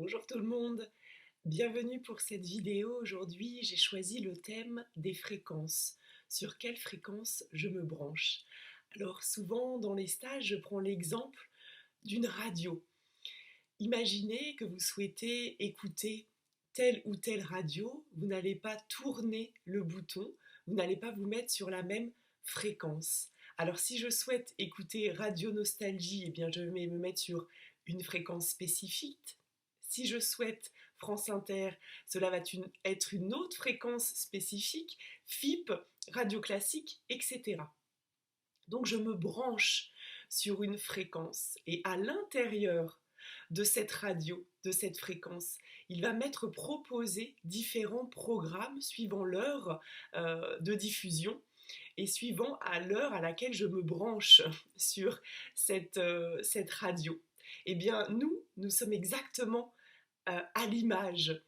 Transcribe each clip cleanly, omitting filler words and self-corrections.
Bonjour tout le monde, bienvenue pour cette vidéo. Aujourd'hui, j'ai choisi le thème des fréquences. Sur quelle fréquence je me branche? Alors souvent dans les stages, je prends l'exemple d'une radio. Imaginez que vous souhaitez écouter telle ou telle radio, vous n'allez pas tourner le bouton, vous n'allez pas vous mettre sur la même fréquence. Alors si je souhaite écouter Radio Nostalgie, eh bien je vais me mettre sur une fréquence spécifique. Si je souhaite France Inter, cela va être une autre fréquence spécifique, FIP, Radio Classique, etc. Donc je me branche sur une fréquence et à l'intérieur de cette radio, de cette fréquence, il va m'être proposé différents programmes suivant l'heure de diffusion et suivant à l'heure à laquelle je me branche sur cette radio. Eh bien, nous sommes exactement à l'image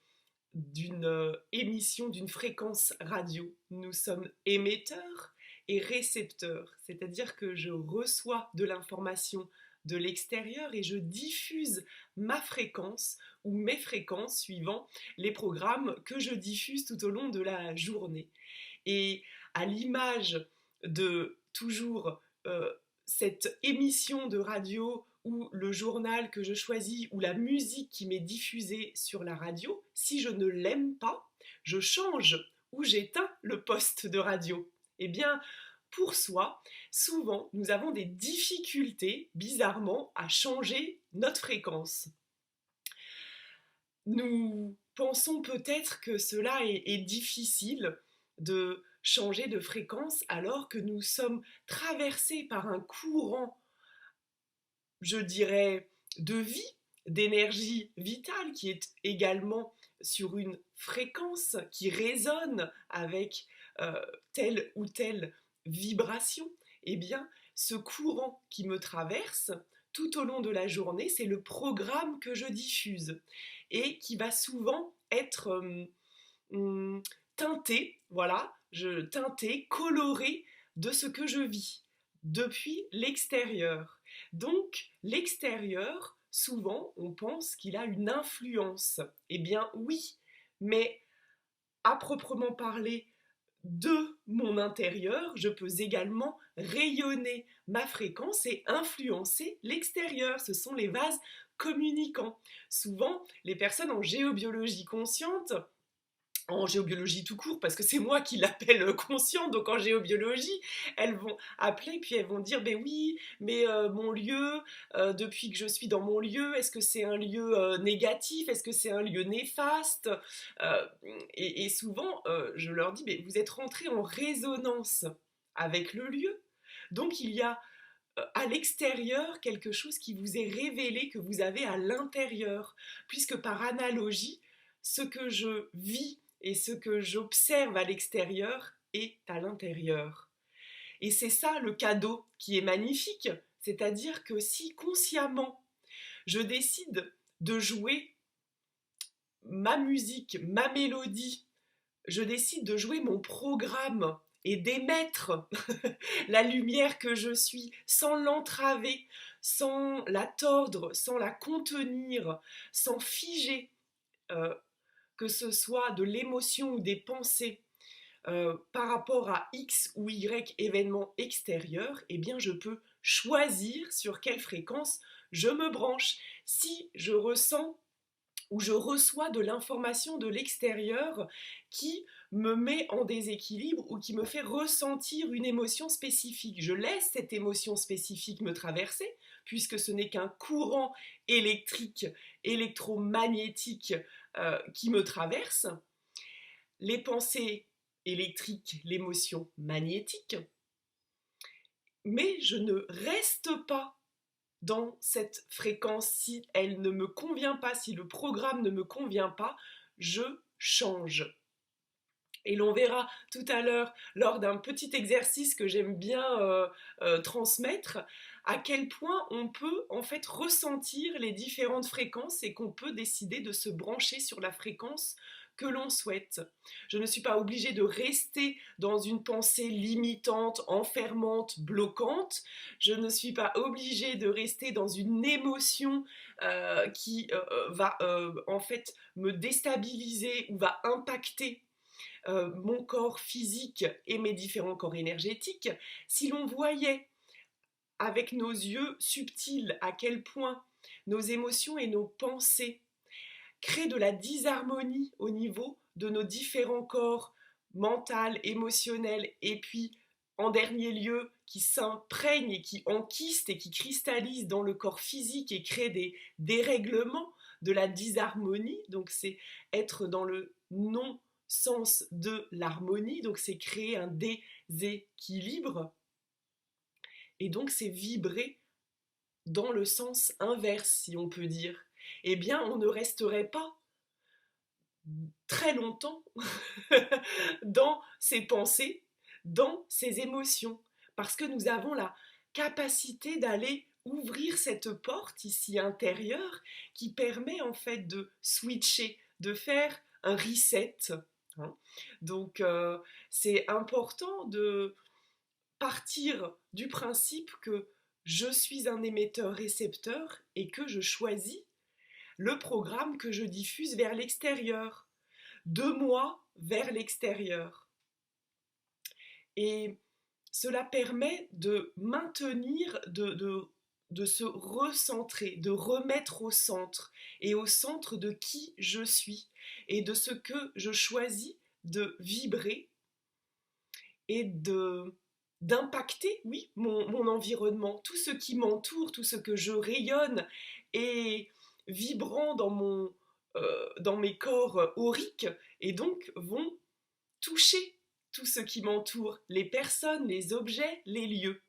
d'une émission, d'une fréquence radio. Nous sommes émetteurs et récepteurs, c'est-à-dire que je reçois de l'information de l'extérieur et je diffuse ma fréquence ou mes fréquences suivant les programmes que je diffuse tout au long de la journée. Et à l'image de toujours cette émission de radio ou le journal que je choisis ou la musique qui m'est diffusée sur la radio, si je ne l'aime pas, je change ou j'éteins le poste de radio. Eh bien, pour soi, souvent, nous avons des difficultés, bizarrement, à changer notre fréquence. Nous pensons peut-être que cela est difficile de changer de fréquence alors que nous sommes traversés par un courant, je dirais, de vie, d'énergie vitale qui est également sur une fréquence qui résonne avec telle ou telle vibration. Eh bien, ce courant qui me traverse tout au long de la journée, c'est le programme que je diffuse et qui va souvent être teinté, voilà, teinté, coloré de ce que je vis depuis l'extérieur. Donc, l'extérieur, souvent, on pense qu'il a une influence. Eh bien, oui, mais à proprement parler de mon intérieur, je peux également rayonner ma fréquence et influencer l'extérieur. Ce sont les vases communicants. Souvent, les personnes en géobiologie consciente, en géobiologie tout court, parce que c'est moi qui l'appelle consciente, donc en géobiologie, elles vont appeler, puis elles vont dire, ben oui, mais mon lieu, depuis que je suis dans mon lieu, est-ce que c'est un lieu négatif, est-ce que c'est un lieu néfaste Euh, et souvent, je leur dis, mais vous êtes rentrés en résonance avec le lieu, donc il y a à l'extérieur quelque chose qui vous est révélé, que vous avez à l'intérieur, puisque par analogie, ce que je vis et ce que j'observe à l'extérieur est à l'intérieur. Et c'est ça le cadeau qui est magnifique, c'est-à-dire que si consciemment je décide de jouer ma musique, ma mélodie, je décide de jouer mon programme et d'émettre la lumière que je suis sans l'entraver, sans la tordre, sans la contenir, sans figer, euh, que ce soit de l'émotion ou des pensées par rapport à X ou Y événement extérieur, eh bien je peux choisir sur quelle fréquence je me branche. Si je ressens où je reçois de l'information de l'extérieur qui me met en déséquilibre ou qui me fait ressentir une émotion spécifique. Je laisse cette émotion spécifique me traverser, puisque ce n'est qu'un courant électrique, électromagnétique qui me traverse. Les pensées électriques, l'émotion magnétique, mais je ne reste pas dans cette fréquence. Si elle ne me convient pas, si le programme ne me convient pas, je change. Et l'on verra tout à l'heure, lors d'un petit exercice que j'aime bien transmettre, à quel point on peut en fait ressentir les différentes fréquences et qu'on peut décider de se brancher sur la fréquence que l'on souhaite. Je ne suis pas obligée de rester dans une pensée limitante, enfermante, bloquante. Je ne suis pas obligée de rester dans une émotion qui va en fait me déstabiliser ou va impacter mon corps physique et mes différents corps énergétiques. Si l'on voyait avec nos yeux subtils à quel point nos émotions et nos pensées créent de la disharmonie au niveau de nos différents corps mental, émotionnel et puis en dernier lieu qui s'imprègnent et qui enquistent et qui cristallisent dans le corps physique et créent des dérèglements, de la disharmonie, donc c'est être dans le non-sens de l'harmonie, donc c'est créer un déséquilibre et donc c'est vibrer dans le sens inverse, si on peut dire. Eh bien, on ne resterait pas très longtemps dans ses pensées, dans ses émotions, parce que nous avons la capacité d'aller ouvrir cette porte ici intérieure qui permet en fait de switcher, de faire un reset. Hein. Donc c'est important de partir du principe que je suis un émetteur-récepteur et que je choisis le programme que je diffuse vers l'extérieur, de moi vers l'extérieur. Et cela permet de maintenir, de se recentrer, de remettre au centre, et au centre de qui je suis, et de ce que je choisis de vibrer, et d'impacter, oui, mon environnement, tout ce qui m'entoure, tout ce que je rayonne, et vibrant dans mes corps auriques, et donc vont toucher tout ce qui m'entoure, les personnes, les objets, les lieux.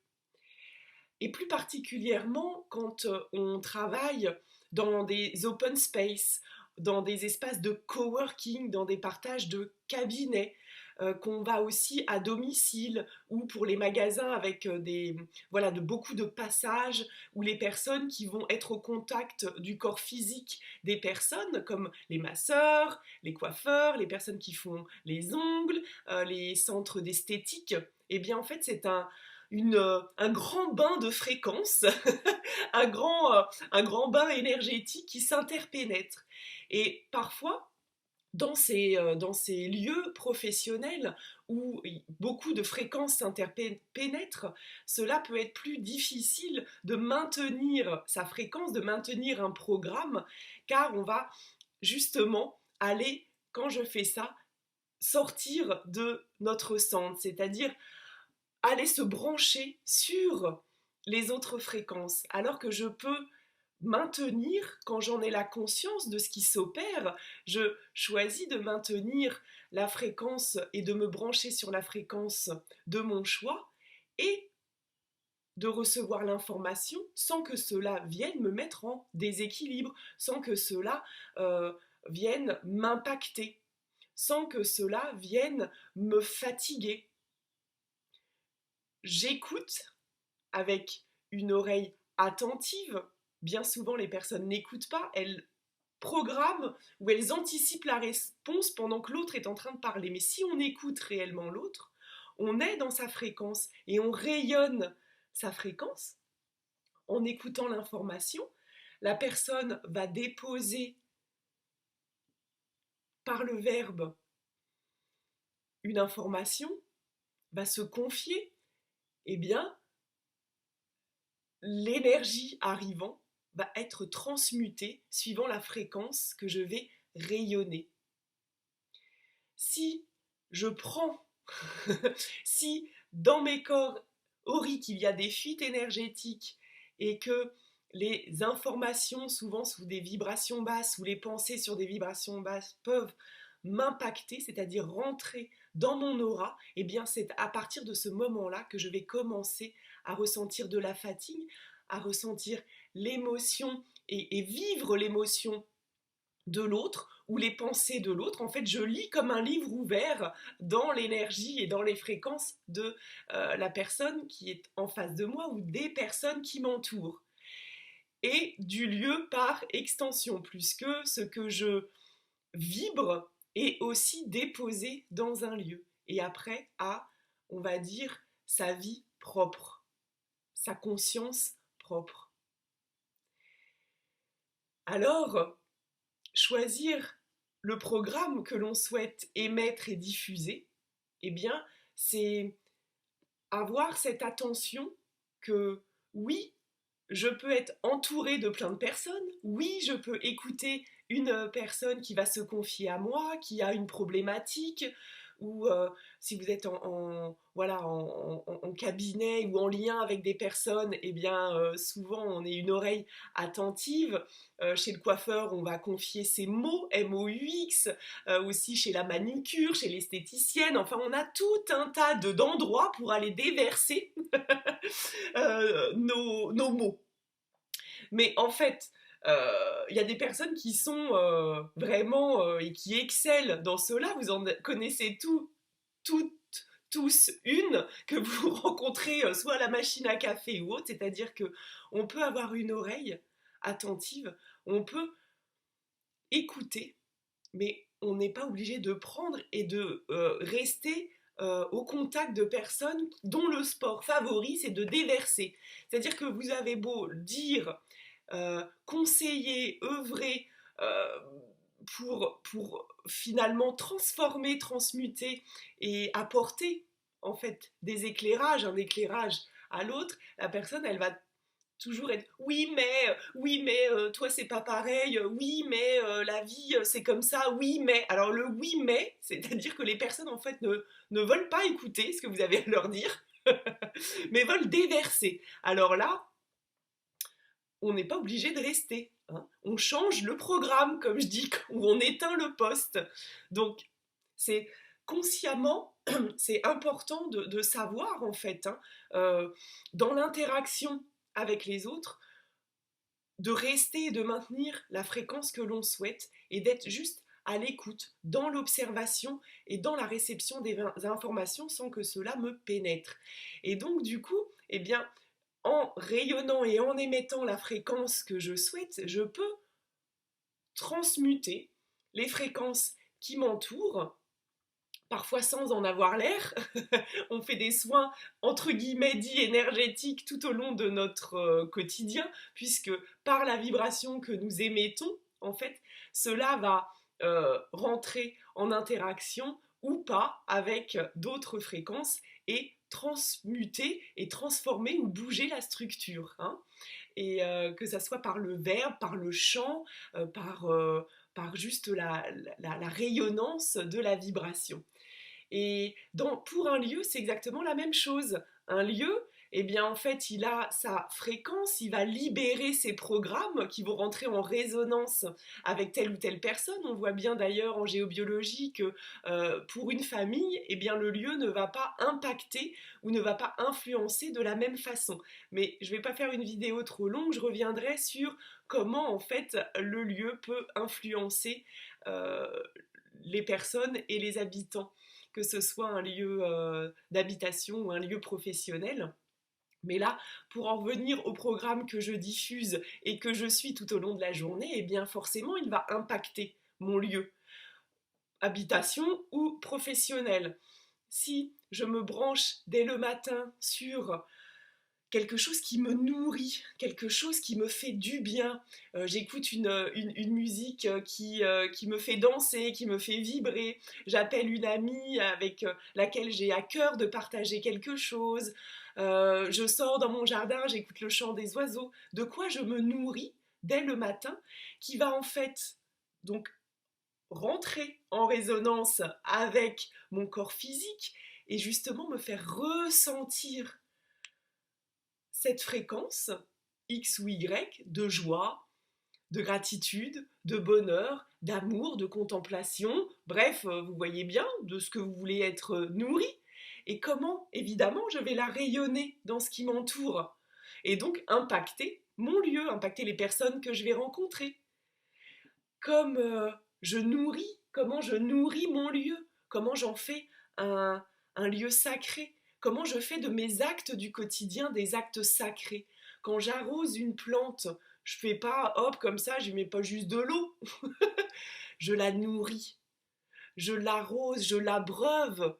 Et plus particulièrement quand on travaille dans des open space, dans des espaces de coworking, dans des partages de cabinets, qu'on va aussi à domicile ou pour les magasins avec de beaucoup de passages où les personnes qui vont être au contact du corps physique des personnes comme les masseurs, les coiffeurs, les personnes qui font les ongles, les centres d'esthétique, eh bien en fait c'est un grand bain de fréquences, un grand bain énergétique qui s'interpénètre. Et parfois, dans ces lieux professionnels où beaucoup de fréquences s'interpénètrent, cela peut être plus difficile de maintenir sa fréquence, de maintenir un programme, car on va justement aller, quand je fais ça, sortir de notre centre, c'est-à-dire aller se brancher sur les autres fréquences, alors que je peux maintenir, quand j'en ai la conscience de ce qui s'opère, je choisis de maintenir la fréquence et de me brancher sur la fréquence de mon choix et de recevoir l'information sans que cela vienne me mettre en déséquilibre, sans que cela vienne m'impacter, sans que cela vienne me fatiguer. J'écoute avec une oreille attentive. Bien souvent, les personnes n'écoutent pas, elles programment ou elles anticipent la réponse pendant que l'autre est en train de parler. Mais si on écoute réellement l'autre, on est dans sa fréquence et on rayonne sa fréquence en écoutant l'information. La personne va déposer par le verbe une information, va se confier, eh bien, l'énergie arrivant va être transmutée suivant la fréquence que je vais rayonner. Si je prends, si dans mes corps auriques il y a des fuites énergétiques et que les informations, souvent sous des vibrations basses, ou les pensées sur des vibrations basses peuvent m'impacter, c'est-à-dire rentrer dans mon aura, et bien c'est à partir de ce moment-là que je vais commencer à ressentir de la fatigue, à ressentir l'émotion et vivre l'émotion de l'autre ou les pensées de l'autre. En fait, je lis comme un livre ouvert dans l'énergie et dans les fréquences de la personne qui est en face de moi ou des personnes qui m'entourent. Et du lieu par extension, plus que ce que je vibre et aussi déposer dans un lieu. Et après, à, on va dire, sa vie propre, sa conscience propre. Alors, choisir le programme que l'on souhaite émettre et diffuser, eh bien, c'est avoir cette attention que oui, je peux être entourée de plein de personnes, oui, je peux écouter une personne qui va se confier à moi, qui a une problématique, ou si vous êtes voilà, en cabinet ou en lien avec des personnes, eh bien souvent on est une oreille attentive. Chez le coiffeur, on va confier ses mots, M-O-U-X, aussi chez la manucure, chez l'esthéticienne, enfin on a tout un tas d'endroits pour aller déverser nos mots. Mais en fait, il y a des personnes qui sont vraiment et qui excellent dans cela. Vous en connaissez toutes, tous une que vous rencontrez soit à la machine à café ou autre. C'est-à-dire que on peut avoir une oreille attentive, on peut écouter, mais on n'est pas obligé de prendre et de rester au contact de personnes dont le sport favori, c'est de déverser. C'est-à-dire que vous avez beau dire, conseiller, œuvrer euh, pour finalement transformer, transmuter et apporter en fait des éclairages, un éclairage à l'autre, la personne, elle va toujours être oui mais toi c'est pas pareil, oui mais la vie c'est comme ça, oui mais alors le oui mais c'est à dire que les personnes en fait ne veulent pas écouter ce que vous avez à leur dire mais veulent déverser. Alors là on n'est pas obligé de rester, hein. On change le programme comme je dis, ou on éteint le poste. Donc c'est consciemment c'est important de savoir en fait, hein, dans l'interaction avec les autres, de rester et de maintenir la fréquence que l'on souhaite et d'être juste à l'écoute, dans l'observation et dans la réception des informations sans que cela me pénètre. Et donc du coup, eh bien, en rayonnant et en émettant la fréquence que je souhaite, je peux transmuter les fréquences qui m'entourent, parfois sans en avoir l'air. On fait des soins entre guillemets dits énergétiques tout au long de notre quotidien, puisque par la vibration que nous émettons, en fait, cela va rentrer en interaction ou pas avec d'autres fréquences et transmuter et transformer ou bouger la structure, hein. Et que ça soit par le verbe, par le chant, par juste la rayonnance de la vibration. Et pour un lieu, c'est exactement la même chose. Un lieu, eh bien en fait, il a sa fréquence, il va libérer ses programmes qui vont rentrer en résonance avec telle ou telle personne. On voit bien d'ailleurs en géobiologie que pour une famille, eh bien le lieu ne va pas impacter ou ne va pas influencer de la même façon. Mais je ne vais pas faire une vidéo trop longue, je reviendrai sur comment en fait le lieu peut influencer euh, les personnes et les habitants, que ce soit un lieu d'habitation ou un lieu professionnel. Mais là, pour en revenir au programme que je diffuse et que je suis tout au long de la journée, eh bien forcément, il va impacter mon lieu, habitation ou professionnel. Si je me branche dès le matin sur quelque chose qui me nourrit, quelque chose qui me fait du bien. J'écoute une musique qui me fait danser, qui me fait vibrer. J'appelle une amie avec laquelle j'ai à cœur de partager quelque chose. Je sors dans mon jardin, j'écoute le chant des oiseaux. De quoi je me nourris dès le matin, qui va en fait donc rentrer en résonance avec mon corps physique et justement me faire ressentir cette fréquence X ou Y de joie, de gratitude, de bonheur, d'amour, de contemplation, bref, vous voyez bien de ce que vous voulez être nourri et comment, évidemment, je vais la rayonner dans ce qui m'entoure et donc impacter mon lieu, impacter les personnes que je vais rencontrer. Comme comment je nourris mon lieu, comment j'en fais un lieu sacré, comment je fais de mes actes du quotidien des actes sacrés. Quand j'arrose une plante, je fais pas hop comme ça, je mets pas juste de l'eau, je la nourris. je l'arrose, je l'abreuve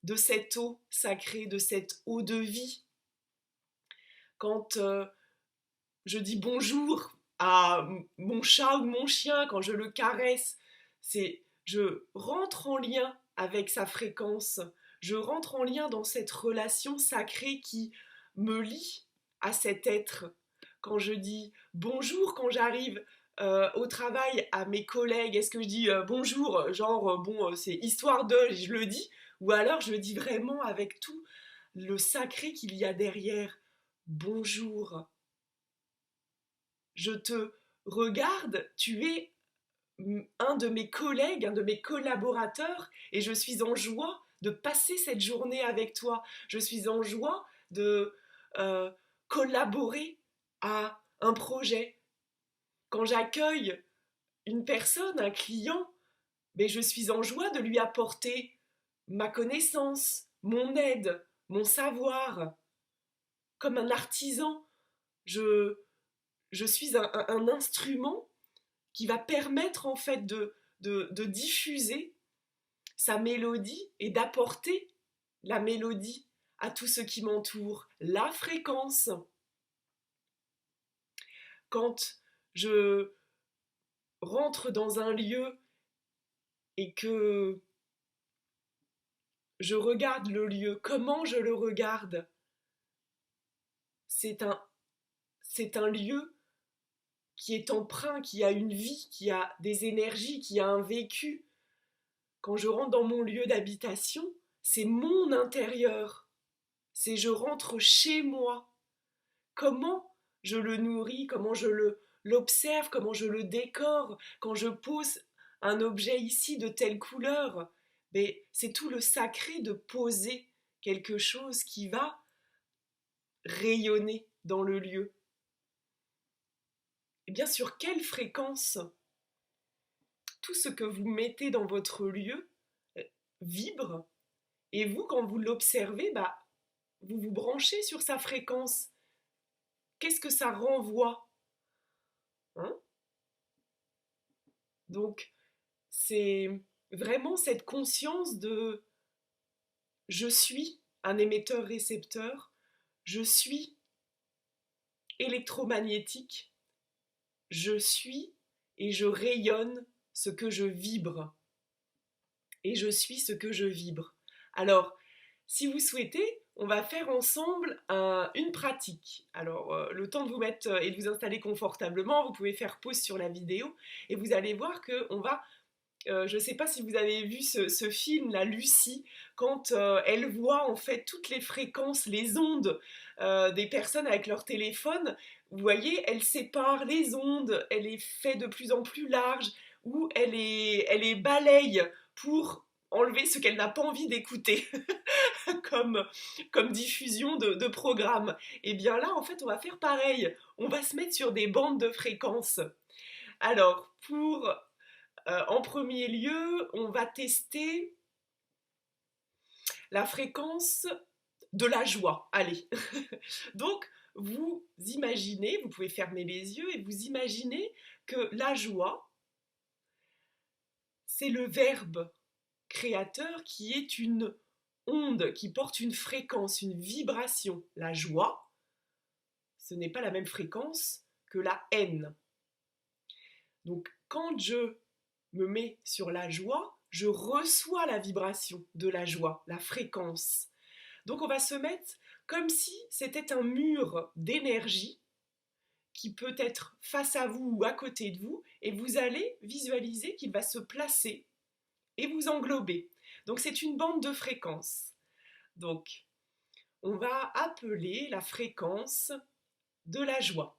de cette eau sacrée, de cette eau de vie. Quand je dis bonjour à mon chat ou mon chien, quand je le caresse, je rentre en lien avec sa fréquence, je rentre en lien dans cette relation sacrée qui me lie à cet être. Quand je dis bonjour, quand j'arrive au travail à mes collègues, est-ce que je dis bonjour, genre bon, c'est histoire de, je le dis, ou alors je le dis vraiment avec tout le sacré qu'il y a derrière. Bonjour, je te regarde, tu es un de mes collègues, un de mes collaborateurs, et je suis en joie de passer cette journée avec toi. Je suis en joie de euh, collaborer à un projet. Quand j'accueille une personne, un client, mais je suis en joie de lui apporter ma connaissance, mon aide, mon savoir. Comme un artisan, je, je suis un instrument qui va permettre en fait de diffuser sa mélodie et d'apporter la mélodie à tout ce qui m'entoure, la fréquence. Quand je rentre dans un lieu et que je regarde le lieu, comment je le regarde? C'est un, c'est un lieu qui est empreint, qui a une vie, qui a des énergies, qui a un vécu. Quand je rentre dans mon lieu d'habitation, c'est mon intérieur. C'est je rentre chez moi. Comment je le nourris, comment l'observe, comment je le décore, quand je pose un objet ici de telle couleur. Mais c'est tout le sacré de poser quelque chose qui va rayonner dans le lieu. Et bien sur quelle fréquence tout ce que vous mettez dans votre lieu vibre, et vous, quand vous l'observez, vous vous branchez sur sa fréquence. Qu'est-ce que ça renvoie, hein? Donc, c'est vraiment cette conscience de je suis un émetteur-récepteur, je suis électromagnétique, je suis et je rayonne ce que je vibre. Et je suis ce que je vibre. Alors, si vous souhaitez, on va faire ensemble une pratique. Alors, le temps de vous mettre et de vous installer confortablement, vous pouvez faire pause sur la vidéo et vous allez voir qu'on va je ne sais pas si vous avez vu ce film, la Lucie, quand elle voit en fait toutes les fréquences, les ondes des personnes avec leur téléphone. Vous voyez, elle sépare les ondes, elle les fait de plus en plus larges, ou elle les balaye pour enlever ce qu'elle n'a pas envie d'écouter comme diffusion de programme. Et bien là, en fait, on va faire pareil. On va se mettre sur des bandes de fréquences. Alors, en premier lieu, on va tester la fréquence de la joie. Allez. Donc, vous imaginez, vous pouvez fermer les yeux et vous imaginez que la joie, c'est le verbe créateur qui est une onde, qui porte une fréquence, une vibration. La joie, ce n'est pas la même fréquence que la haine. Donc, quand je me mets sur la joie, je reçois la vibration de la joie, la fréquence. Donc on va se mettre comme si c'était un mur d'énergie qui peut être face à vous ou à côté de vous, et vous allez visualiser qu'il va se placer et vous englober. Donc c'est une bande de fréquences. Donc on va appeler la fréquence de la joie.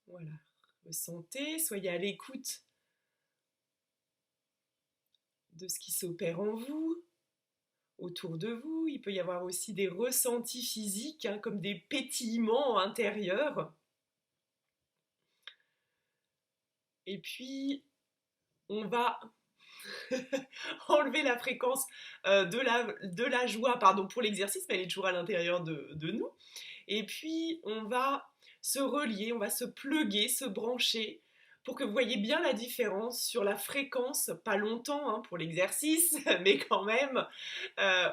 Voilà, ressentez, soyez à l'écoute de ce qui s'opère en vous, autour de vous. Il peut y avoir aussi des ressentis physiques, comme des pétillements intérieurs. Et puis, on va enlever la fréquence de la joie, pardon, pour l'exercice, mais elle est toujours à l'intérieur de nous. Et puis, on va se relier, on va se plugger, se brancher pour que vous voyez bien la différence sur la fréquence, pas longtemps hein, pour l'exercice, mais quand même,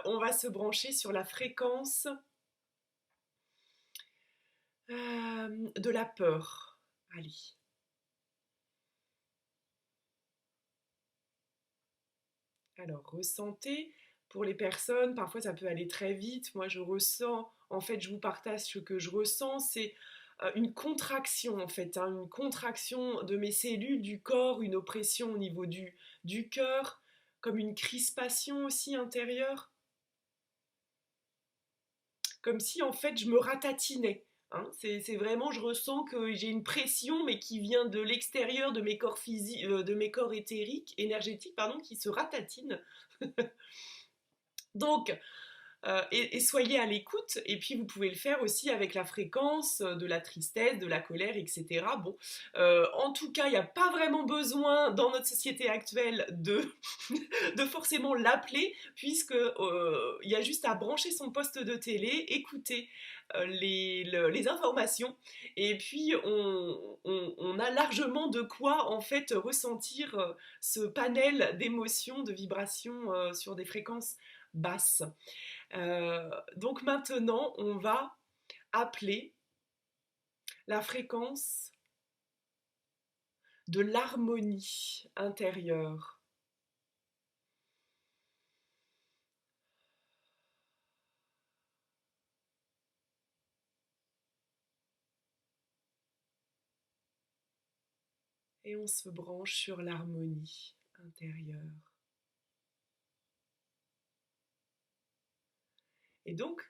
on va se brancher sur la fréquence de la peur. Allez. Alors, ressentez. Pour les personnes, parfois ça peut aller très vite. Moi, je ressens, en fait, je vous partage ce que je ressens, c'est une contraction, en fait, hein, une contraction de mes cellules, du corps, une oppression au niveau du cœur, comme une crispation aussi intérieure, comme si, en fait, je me ratatinais. Hein. C'est vraiment, je ressens que j'ai une pression, mais qui vient de l'extérieur de mes corps physiques, de mes corps éthériques, énergétiques, pardon, qui se ratatinent. Donc, et soyez à l'écoute, et puis vous pouvez le faire aussi avec la fréquence de la tristesse, de la colère, etc. Bon, en tout cas, il n'y a pas vraiment besoin dans notre société actuelle de forcément l'appeler, puisque il y a juste à brancher son poste de télé, écouter les informations, et puis on a largement de quoi en fait ressentir ce panel d'émotions, de vibrations sur des fréquences basses. Donc maintenant, on va appeler la fréquence de l'harmonie intérieure. Et on se branche sur l'harmonie intérieure. Et donc,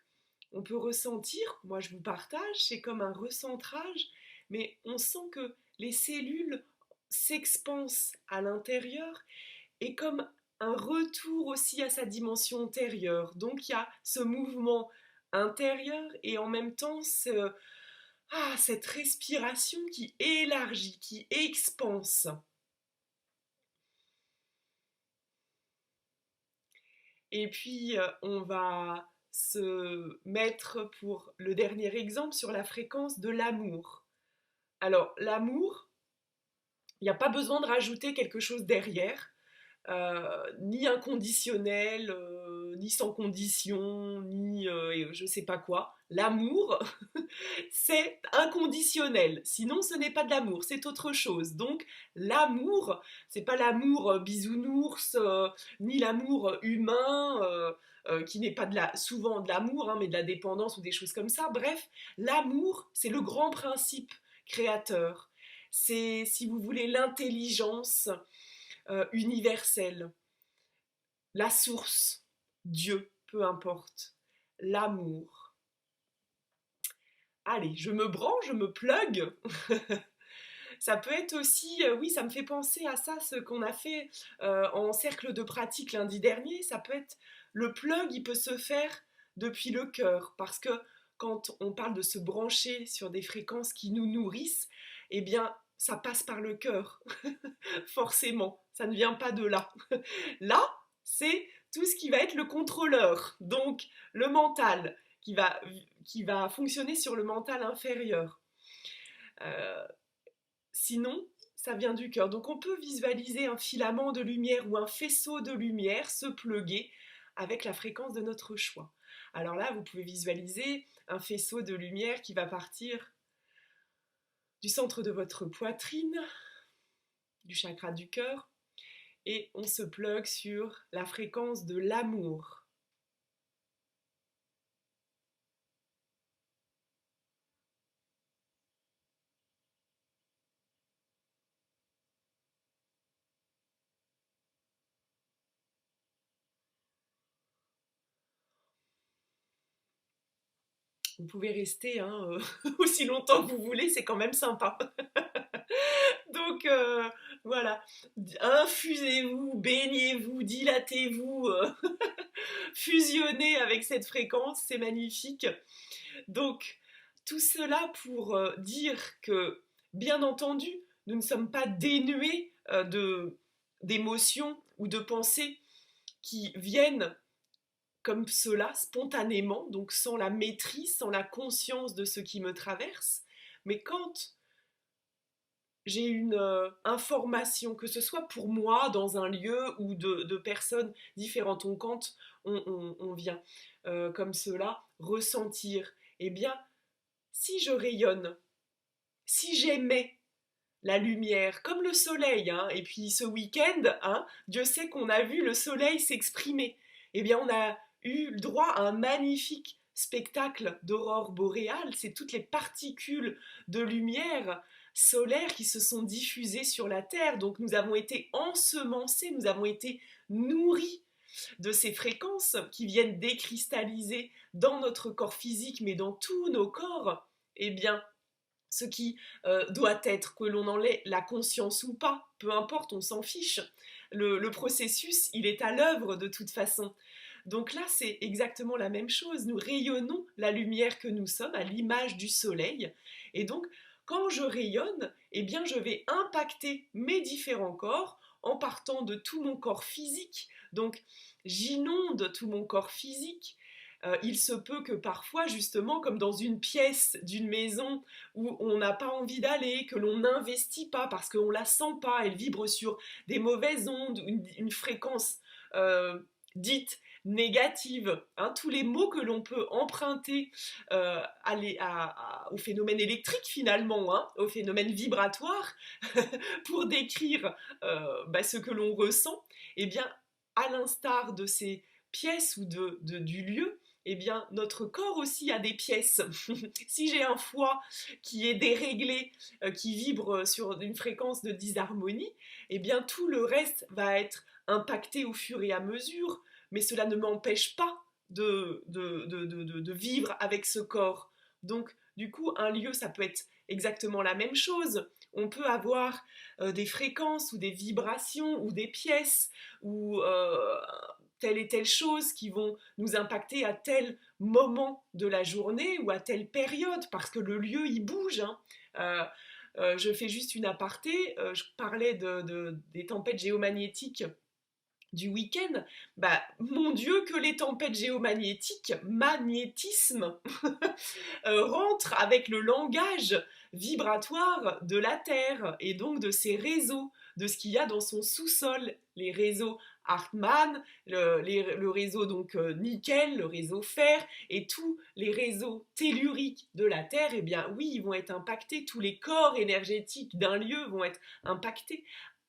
on peut ressentir, moi je vous partage, c'est comme un recentrage, mais on sent que les cellules s'expansent à l'intérieur et comme un retour aussi à sa dimension antérieure. Donc il y a ce mouvement intérieur et en même temps cette respiration qui élargit, qui expanse. Et puis on va se mettre pour le dernier exemple sur la fréquence de l'amour. Alors l'amour, il n'y a pas besoin de rajouter quelque chose derrière. Ni inconditionnel, ni sans condition, ni je sais pas quoi. L'amour, c'est inconditionnel. Sinon, ce n'est pas de l'amour, c'est autre chose. Donc, l'amour, c'est pas l'amour bisounours, ni l'amour humain. Qui n'est pas souvent de l'amour, hein, mais de la dépendance ou des choses comme ça. Bref, l'amour, c'est le grand principe créateur. C'est, si vous voulez, l'intelligence universelle, la source, Dieu, peu importe, l'amour. Allez, je me branche, je me plug. Ça peut être aussi, oui, ça me fait penser à ça, ce qu'on a fait en cercle de pratique lundi dernier. Ça peut être, le plug, il peut se faire depuis le cœur, parce que quand on parle de se brancher sur des fréquences qui nous nourrissent, eh bien, ça passe par le cœur, forcément, ça ne vient pas de là. Là, c'est tout ce qui va être le contrôleur, donc le mental, qui va fonctionner sur le mental inférieur. Euh, Sinon, ça vient du cœur. Donc on peut visualiser un filament de lumière ou un faisceau de lumière se pluguer avec la fréquence de notre choix. Alors là, vous pouvez visualiser un faisceau de lumière qui va partir du centre de votre poitrine, du chakra du cœur, et on se plug sur la fréquence de l'amour. Vous pouvez rester hein, aussi longtemps que vous voulez, c'est quand même sympa. Donc voilà, infusez-vous, baignez-vous, dilatez-vous, fusionnez avec cette fréquence, c'est magnifique. Donc tout cela pour dire que, bien entendu, nous ne sommes pas dénués d'émotions ou de pensées qui viennent comme cela, spontanément, donc sans la maîtrise, sans la conscience de ce qui me traverse. Mais quand j'ai une information, que ce soit pour moi dans un lieu ou de personnes différentes, quand on vient comme cela ressentir, eh bien, si je rayonne, si j'aimais la lumière, comme le soleil, hein, et puis ce week-end, hein, Dieu sait qu'on a vu le soleil s'exprimer, eh bien on a eu le droit à un magnifique spectacle d'aurore boréale, c'est toutes les particules de lumière solaire qui se sont diffusées sur la Terre, donc nous avons été ensemencés, nous avons été nourris de ces fréquences qui viennent décristalliser dans notre corps physique, mais dans tous nos corps, eh bien, ce qui doit être, que l'on en ait la conscience ou pas, peu importe, on s'en fiche. Le processus, il est à l'œuvre de toute façon. Donc là, c'est exactement la même chose. Nous rayonnons la lumière que nous sommes à l'image du soleil. Et donc, quand je rayonne, eh bien, je vais impacter mes différents corps en partant de tout mon corps physique. Donc, j'inonde tout mon corps physique. Il se peut que parfois, justement, comme dans une pièce d'une maison où on n'a pas envie d'aller, que l'on n'investit pas parce qu'on ne la sent pas, elle vibre sur des mauvaises ondes, une fréquence dite négative, hein, tous les mots que l'on peut emprunter au phénomène électrique finalement, hein, au phénomène vibratoire, pour décrire ce que l'on ressent, eh bien, à l'instar de ces pièces ou du lieu, eh bien, notre corps aussi a des pièces. Si j'ai un foie qui est déréglé, qui vibre sur une fréquence de disharmonie, eh bien, tout le reste va être impacté au fur et à mesure, mais cela ne m'empêche pas de vivre avec ce corps. Donc, du coup, un lieu, ça peut être exactement la même chose. On peut avoir des fréquences ou des vibrations ou des pièces ou telle et telle chose qui vont nous impacter à tel moment de la journée ou à telle période, parce que le lieu, il bouge. Hein. Je fais juste une aparté, je parlais des tempêtes géomagnétiques du week-end, mon Dieu, que les tempêtes géomagnétiques, magnétisme, rentrent avec le langage vibratoire de la Terre et donc de ses réseaux, de ce qu'il y a dans son sous-sol, les réseaux Hartmann, le réseau donc nickel, le réseau fer et tous les réseaux telluriques de la Terre, eh bien oui, ils vont être impactés, tous les corps énergétiques d'un lieu vont être impactés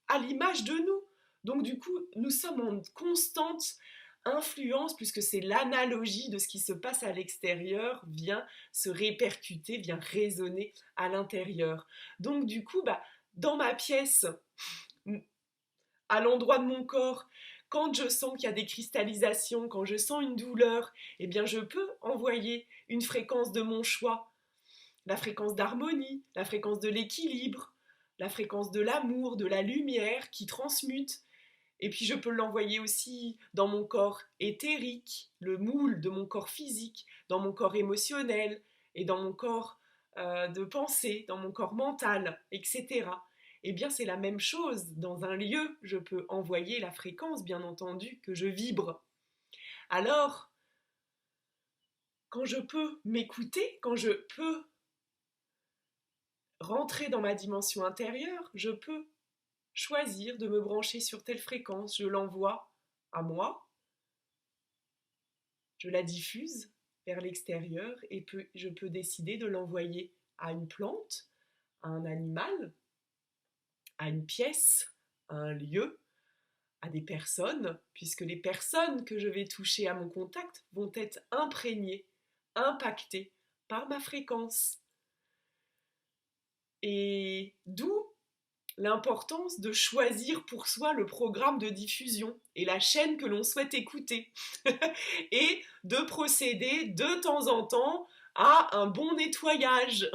à l'image de nous. Donc du coup, nous sommes en constante influence, puisque c'est l'analogie de ce qui se passe à l'extérieur vient se répercuter, vient résonner à l'intérieur. Donc du coup, dans ma pièce, à l'endroit de mon corps, quand je sens qu'il y a des cristallisations, quand je sens une douleur, eh bien je peux envoyer une fréquence de mon choix, la fréquence d'harmonie, la fréquence de l'équilibre, la fréquence de l'amour, de la lumière qui transmute. Et puis je peux l'envoyer aussi dans mon corps éthérique, le moule de mon corps physique, dans mon corps émotionnel et dans mon corps de pensée, dans mon corps mental, etc. Eh bien c'est la même chose. Dans un lieu, je peux envoyer la fréquence, bien entendu, que je vibre. Alors, quand je peux m'écouter, quand je peux rentrer dans ma dimension intérieure, je peux choisir de me brancher sur telle fréquence, je l'envoie à moi, je la diffuse vers l'extérieur et je peux décider de l'envoyer à une plante, à un animal, à une pièce, à un lieu, à des personnes, puisque les personnes que je vais toucher à mon contact vont être imprégnées, impactées par ma fréquence. Et d'où l'importance de choisir pour soi le programme de diffusion et la chaîne que l'on souhaite écouter et de procéder de temps en temps à un bon nettoyage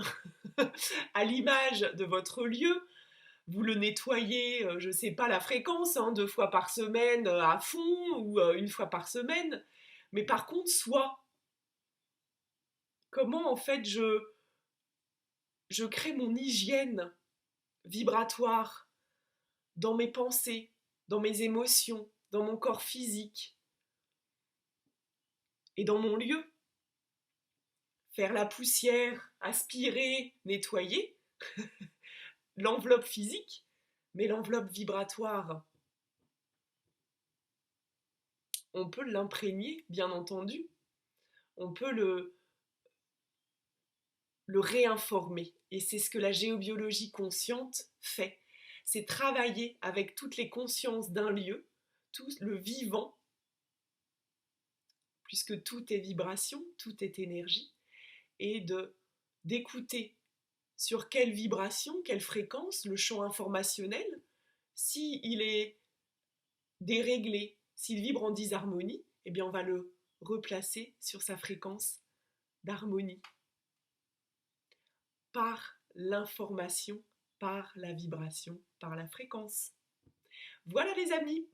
à l'image de votre lieu. Vous le nettoyez, je ne sais pas la fréquence, 2 fois par semaine à fond ou 1 fois par semaine, mais par contre soi, comment en fait je crée mon hygiène vibratoire dans mes pensées, dans mes émotions, dans mon corps physique et dans mon lieu. Faire la poussière, aspirer, nettoyer l'enveloppe physique, mais l'enveloppe vibratoire, on peut l'imprégner, bien entendu. On peut le réinformer. Et c'est ce que la géobiologie consciente fait. C'est travailler avec toutes les consciences d'un lieu, tout le vivant, puisque tout est vibration, tout est énergie, et d'écouter sur quelle vibration, quelle fréquence, le champ informationnel, s'il est déréglé, s'il vibre en disharmonie, eh bien on va le replacer sur sa fréquence d'harmonie. Par l'information, par la vibration, par la fréquence. Voilà les amis.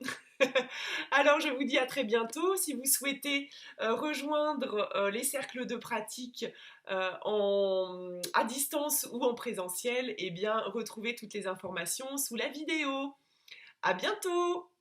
Alors je vous dis à très bientôt. Si vous souhaitez rejoindre les cercles de pratique à distance ou en présentiel, eh bien retrouvez toutes les informations sous la vidéo. À bientôt.